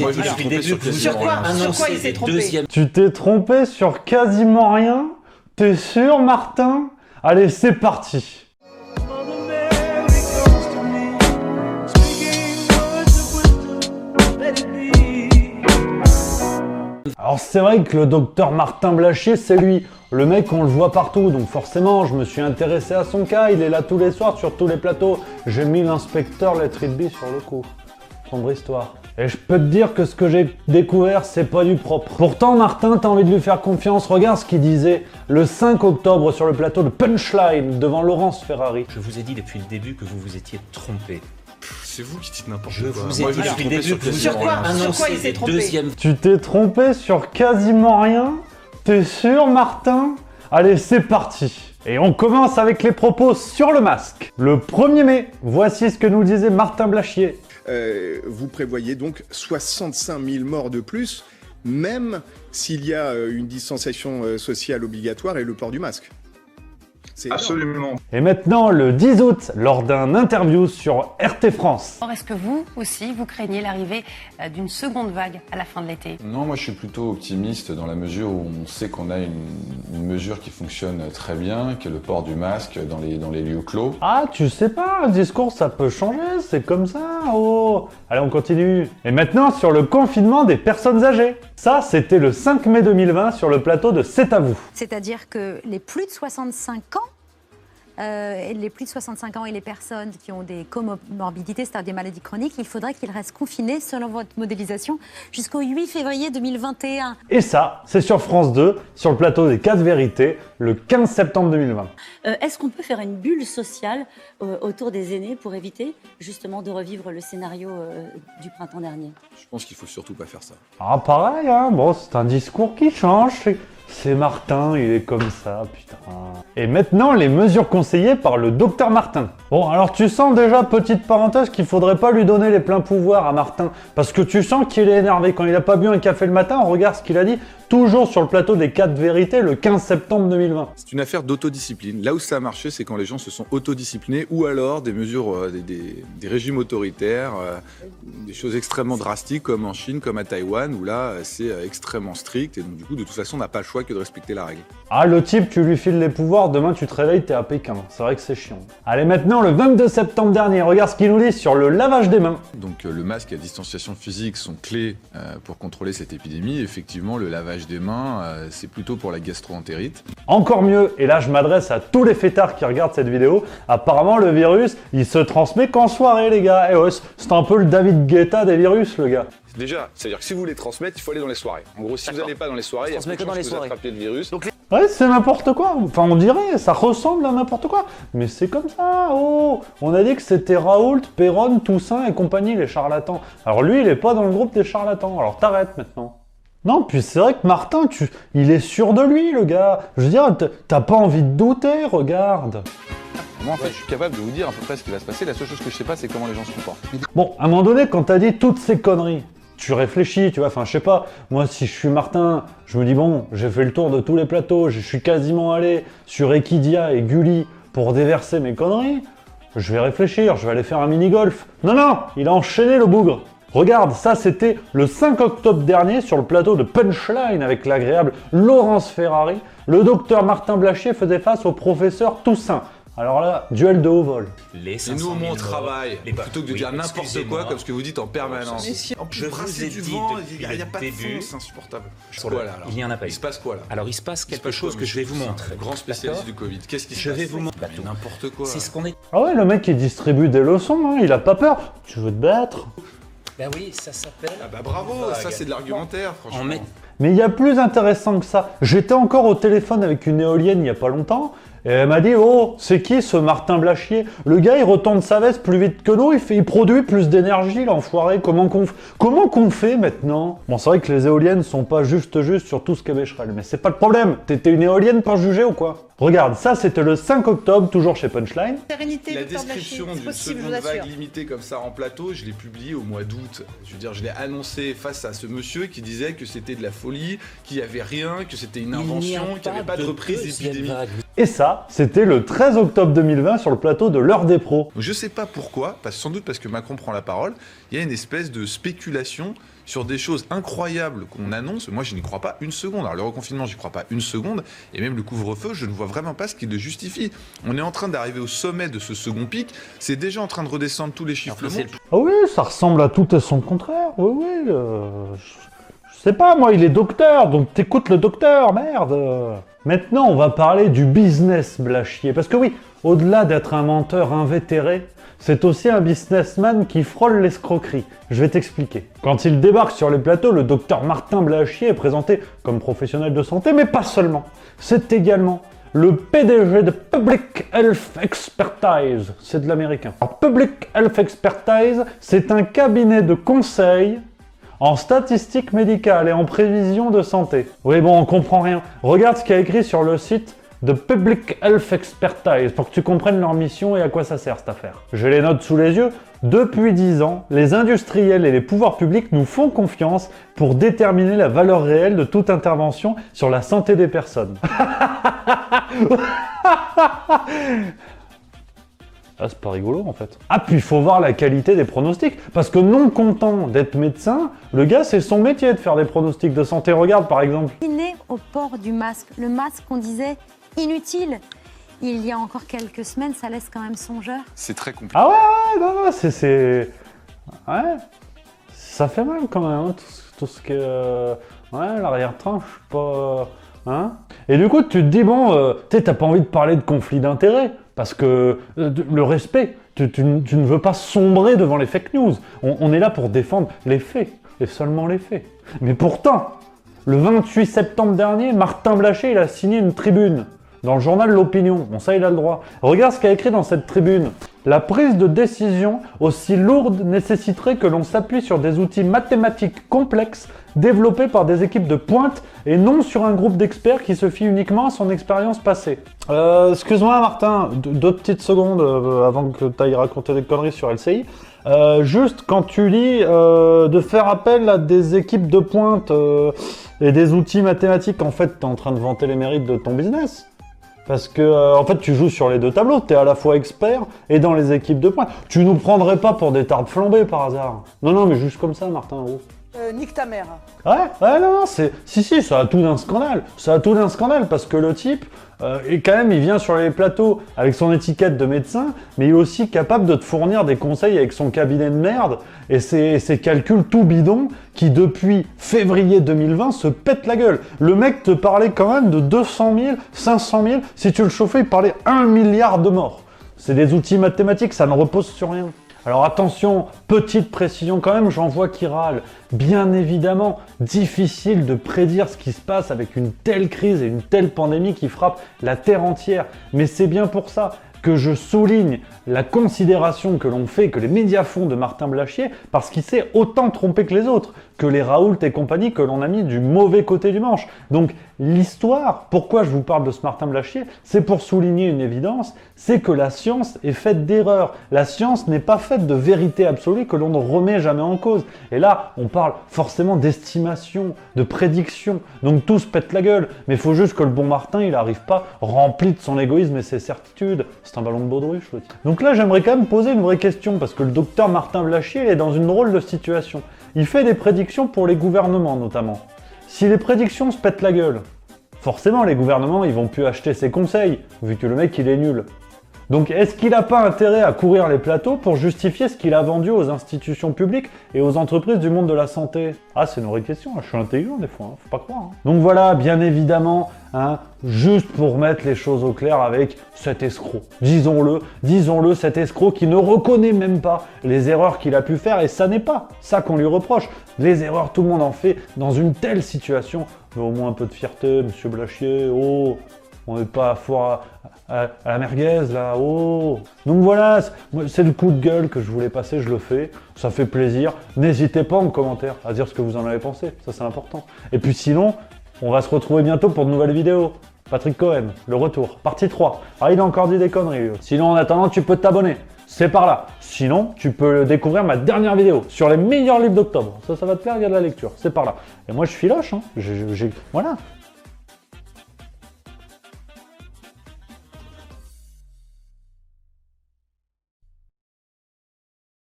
vous Moi, ai dit depuis le début que vous Sur quoi annoncez il s'est des trompé? deuxièmes. Tu t'es trompé sur quasiment rien? T'es sûr, Martin? Allez, c'est parti. Alors c'est vrai que le docteur Martin Blachier, c'est lui. Le mec, on le voit partout, donc forcément, je me suis intéressé à son cas. Il est là tous les soirs, sur tous les plateaux. J'ai mis l'inspecteur Let It Be sur le coup. Sombre histoire. Et je peux te dire que ce que j'ai découvert, c'est pas du propre. Pourtant, Martin, t'as envie de lui faire confiance. Regarde ce qu'il disait le 5 octobre sur le plateau de Punchline, devant Laurence Ferrari. Je vous ai dit depuis le début que vous vous étiez trompé. C'est vous qui dites n'importe Je quoi. vous ai Moi, dit je me suis depuis le trompé début que vous Sur quoi annoncez il s'est des trompé? deuxièmes. Tu t'es trompé sur quasiment rien? T'es sûr, Martin? Allez, c'est parti. Et on commence avec les propos sur le masque. Le 1er mai, voici ce que nous disait Martin Blachier. Vous prévoyez donc 65 000 morts de plus, même s'il y a une distanciation sociale obligatoire et le port du masque. C'est énorme. Absolument. Et maintenant, le 10 août, lors d'un interview sur RT France. Or, est-ce que vous aussi, vous craignez l'arrivée d'une seconde vague à la fin de l'été? Non, moi je suis plutôt optimiste dans la mesure où on sait qu'on a une mesure qui fonctionne très bien, qui est le port du masque dans les lieux clos. Ah, tu sais pas, un discours ça peut changer, c'est comme ça, oh. Allez, on continue. Et maintenant, sur le confinement des personnes âgées. Ça, c'était le 5 mai 2020 sur le plateau de C'est à vous. C'est-à-dire que les plus de 65 ans, et les personnes qui ont des comorbidités, c'est-à-dire des maladies chroniques, il faudrait qu'ils restent confinés, selon votre modélisation, jusqu'au 8 février 2021. Et ça, c'est sur France 2, sur le plateau des 4 vérités, le 15 septembre 2020. Est-ce qu'on peut faire une bulle sociale autour des aînés pour éviter justement de revivre le scénario du printemps dernier? Je pense qu'il faut surtout pas faire ça. Ah, pareil, hein, bon, c'est un discours qui change. C'est Martin, il est comme ça, putain. Et maintenant, les mesures conseillées par le docteur Martin. Bon, alors tu sens déjà, petite parenthèse, qu'il faudrait pas lui donner les pleins pouvoirs à Martin. Parce que tu sens qu'il est énervé. Quand il a pas bu un café le matin, on regarde ce qu'il a dit, toujours sur le plateau des 4 vérités, le 15 septembre 2020. C'est une affaire d'autodiscipline. Là où ça a marché, c'est quand les gens se sont autodisciplinés ou alors des mesures, des régimes autoritaires, des choses extrêmement drastiques comme en Chine, comme à Taïwan, où là, c'est extrêmement strict et donc du coup, de toute façon, on n'a pas le choix que de respecter la règle. Ah, le type, tu lui files les pouvoirs, demain tu te réveilles, t'es à Pékin. C'est vrai que c'est chiant. Allez, maintenant, le 22 septembre dernier, regarde ce qu'il nous dit sur le lavage des mains. Donc le masque et la distanciation physique sont clés pour contrôler cette épidémie. Effectivement, le lavage des mains, c'est plutôt pour la gastro-entérite. Encore mieux, et là je m'adresse à tous les fêtards qui regardent cette vidéo, apparemment le virus, il se transmet qu'en soirée les gars. Eh ouais, c'est un peu le David Guetta des virus le gars. Déjà, c'est-à-dire que si vous voulez transmettre, il faut aller dans les soirées. En gros, si vous n'allez pas dans les soirées, il y a plus de chances que vous attrapiez le virus. Ouais, c'est n'importe quoi. Enfin, on dirait, ça ressemble à n'importe quoi. Mais c'est comme ça, oh. On a dit que c'était Raoult, Perron, Toussaint et compagnie, les charlatans. Alors lui, il est pas dans le groupe des charlatans. Alors t'arrêtes maintenant. Non, puis c'est vrai que Martin, il est sûr de lui, le gars. Je veux dire, t'as pas envie de douter, regarde. Moi en fait je suis capable de vous dire à peu près ce qui va se passer, la seule chose que je sais pas c'est comment les gens se comportent. Bon, à un moment donné, quand t'as dit toutes ces conneries, tu réfléchis, tu vois, enfin je sais pas, moi si je suis Martin, je me dis bon, j'ai fait le tour de tous les plateaux, je suis quasiment allé sur Equidia et Gulli pour déverser mes conneries, je vais réfléchir, je vais aller faire un mini-golf. Non, non, il a enchaîné le bougre. Regarde, ça c'était le 5 octobre dernier sur le plateau de Punchline avec l'agréable Laurence Ferrari. Le docteur Martin Blachier faisait face au professeur Toussaint. Alors là, duel de haut vol. Et nous au moins on travaille, plutôt que de dire n'importe quoi comme ce que vous dites en permanence. Je vous ai dit depuis il n'y a le pas de fond, début. c'est insupportable. Quoi, là, il n'y en a pas eu. Il se passe quoi là? Alors il se passe quelque chose que je vais vous montrer. Grand spécialiste du Covid. Qu'est-ce qui se passe? Je vais vous montrer. N'importe quoi. C'est ce qu'on est. Ah ouais, le mec il distribue des leçons, hein, il a pas peur. Tu veux te battre? Ben oui, ça s'appelle. Ah bah bravo, ça c'est de l'argumentaire franchement. Mais il y a plus intéressant que ça. J'étais encore au téléphone avec une éolienne il y a pas longtemps. Et elle m'a dit, oh, c'est qui ce Martin Blachier? Le gars, il retourne sa veste plus vite que nous, il produit plus d'énergie, l'enfoiré. Comment qu'on fait maintenant? Bon, c'est vrai que les éoliennes sont pas juste sur tout ce qu'est Becherel, mais c'est pas le problème. T'étais une éolienne pour juger ou quoi? Regarde, ça c'était le 5 octobre, toujours chez Punchline. Sérénité, La docteur description Blachier, c'est d'une possible, je seconde vous assure. vague limitée comme ça en plateau, je l'ai publiée au mois d'août. Je veux dire, je l'ai annoncé face à ce monsieur qui disait que c'était de la folie. folie, qu'il n'y avait rien, que c'était une invention, qu'il n'y avait pas de reprise d'épidémie. Et ça, c'était le 13 octobre 2020 sur le plateau de l'heure des pros. Je sais pas pourquoi, sans doute parce que Macron prend la parole, il y a une espèce de spéculation sur des choses incroyables qu'on annonce. Moi, je n'y crois pas une seconde. Alors, le reconfinement, j'y crois pas une seconde. Et même le couvre-feu, je ne vois vraiment pas ce qui le justifie. On est en train d'arriver au sommet de ce second pic. C'est déjà en train de redescendre, tous les chiffres le montrent. Ah oui, ça ressemble à tout et son contraire. Oui, oui. Je sais pas, moi, il est docteur, donc t'écoutes le docteur, merde. Maintenant, on va parler du business Blachier. Parce que oui, au-delà d'être un menteur invétéré, c'est aussi un businessman qui frôle l'escroquerie. Je vais t'expliquer. Quand il débarque sur les plateaux, le docteur Martin Blachier est présenté comme professionnel de santé, mais pas seulement. C'est également le PDG de Public Health Expertise. C'est de l'américain. Alors, Public Health Expertise, c'est un cabinet de conseil en statistique médicale et en prévision de santé. Oui, bon, on comprend rien. Regarde ce qu'il y a écrit sur le site de Public Health Expertise pour que tu comprennes leur mission et à quoi ça sert cette affaire. Je les note sous les yeux. Depuis 10 ans, les industriels et les pouvoirs publics nous font confiance pour déterminer la valeur réelle de toute intervention sur la santé des personnes. Ah, c'est pas rigolo en fait. Ah, puis il faut voir la qualité des pronostics. Parce que non content d'être médecin, le gars, c'est son métier de faire des pronostics de santé. Regarde par exemple. Né au port du masque. Le masque, on disait inutile. Il y a encore quelques semaines, ça laisse quand même songeur. C'est très compliqué. Ah ouais, non, c'est... Ouais, ça fait mal quand même, hein, tout ce que... Ouais, l'arrière-train, je suis pas... Hein. Et du coup, tu te dis, bon, tu sais, t'as pas envie de parler de conflit d'intérêts. Parce que le respect, tu ne veux pas sombrer devant les fake news. On est là pour défendre les faits, et seulement les faits. Mais pourtant, le 28 septembre dernier, Martin Blachier, il a signé une tribune dans le journal L'Opinion. Bon, ça, il a le droit. Regarde ce qu'il y a écrit dans cette tribune. La prise de décision aussi lourde nécessiterait que l'on s'appuie sur des outils mathématiques complexes développés par des équipes de pointe et non sur un groupe d'experts qui se fie uniquement à son expérience passée. Excuse-moi Martin, 2 petites secondes avant que tu ailles raconter des conneries sur LCI. Juste quand tu lis de faire appel à des équipes de pointe et des outils mathématiques, en fait, tu es en train de vanter les mérites de ton business. Parce que, en fait, tu joues sur les 2 tableaux. Tu es à la fois expert et dans les équipes de pointe. Tu nous prendrais pas pour des tartes flambées par hasard. Non, mais juste comme ça, Martin. Oh. Nique ta mère. Ouais, non, c'est... Si, ça a tout d'un scandale. Ça a tout d'un scandale parce que le type, et quand même, il vient sur les plateaux avec son étiquette de médecin, mais il est aussi capable de te fournir des conseils avec son cabinet de merde et ses calculs tout bidons qui, depuis février 2020, se pètent la gueule. Le mec te parlait quand même de 200 000, 500 000. Si tu le chauffais, il parlait 1 milliard de morts. C'est des outils mathématiques, ça ne repose sur rien. Alors attention, petite précision quand même, j'en vois qui râlent. Bien évidemment, difficile de prédire ce qui se passe avec une telle crise et une telle pandémie qui frappe la Terre entière. Mais c'est bien pour ça que je souligne la considération que l'on fait, que les médias font de Martin Blachier, parce qu'il s'est autant trompé que les autres, que les Raoult et compagnie que l'on a mis du mauvais côté du manche. Donc l'histoire, pourquoi je vous parle de ce Martin Blachier, c'est pour souligner une évidence, c'est que la science est faite d'erreurs. La science n'est pas faite de vérité absolue que l'on ne remet jamais en cause. Et là, on parle forcément d'estimation, de prédiction, donc tout se pète la gueule. Mais il faut juste que le bon Martin, il n'arrive pas rempli de son égoïsme et ses certitudes. C'est un ballon de baudruche, le type. Donc là, j'aimerais quand même poser une vraie question, parce que le docteur Martin Blachier, il est dans une drôle de situation. Il fait des prédictions pour les gouvernements, notamment. Si les prédictions se pètent la gueule, forcément, les gouvernements, ils vont plus acheter ses conseils, vu que le mec, il est nul. Donc, est-ce qu'il n'a pas intérêt à courir les plateaux pour justifier ce qu'il a vendu aux institutions publiques et aux entreprises du monde de la santé? Ah, c'est une vraie question, je suis intelligent des fois, faut pas croire. Donc voilà, bien évidemment, juste pour mettre les choses au clair avec cet escroc. Disons-le, cet escroc qui ne reconnaît même pas les erreurs qu'il a pu faire, et ça n'est pas ça qu'on lui reproche. Les erreurs, tout le monde en fait dans une telle situation. Mais au moins un peu de fierté, monsieur Blachier, oh, on n'est pas fort à la merguez là, oh. Donc voilà, c'est le coup de gueule que je voulais passer, je le fais, ça fait plaisir. N'hésitez pas en commentaire à dire ce que vous en avez pensé, ça c'est important. Et puis sinon, on va se retrouver bientôt pour de nouvelles vidéos. Patrick Cohen, le retour, partie 3. Ah, il a encore dit des conneries. Sinon, en attendant, tu peux t'abonner c'est par là. Sinon, tu peux découvrir ma dernière vidéo sur les meilleurs livres d'octobre. Ça va te plaire, il y a de la lecture, c'est par là. Et moi, je filoche, hein. Voilà.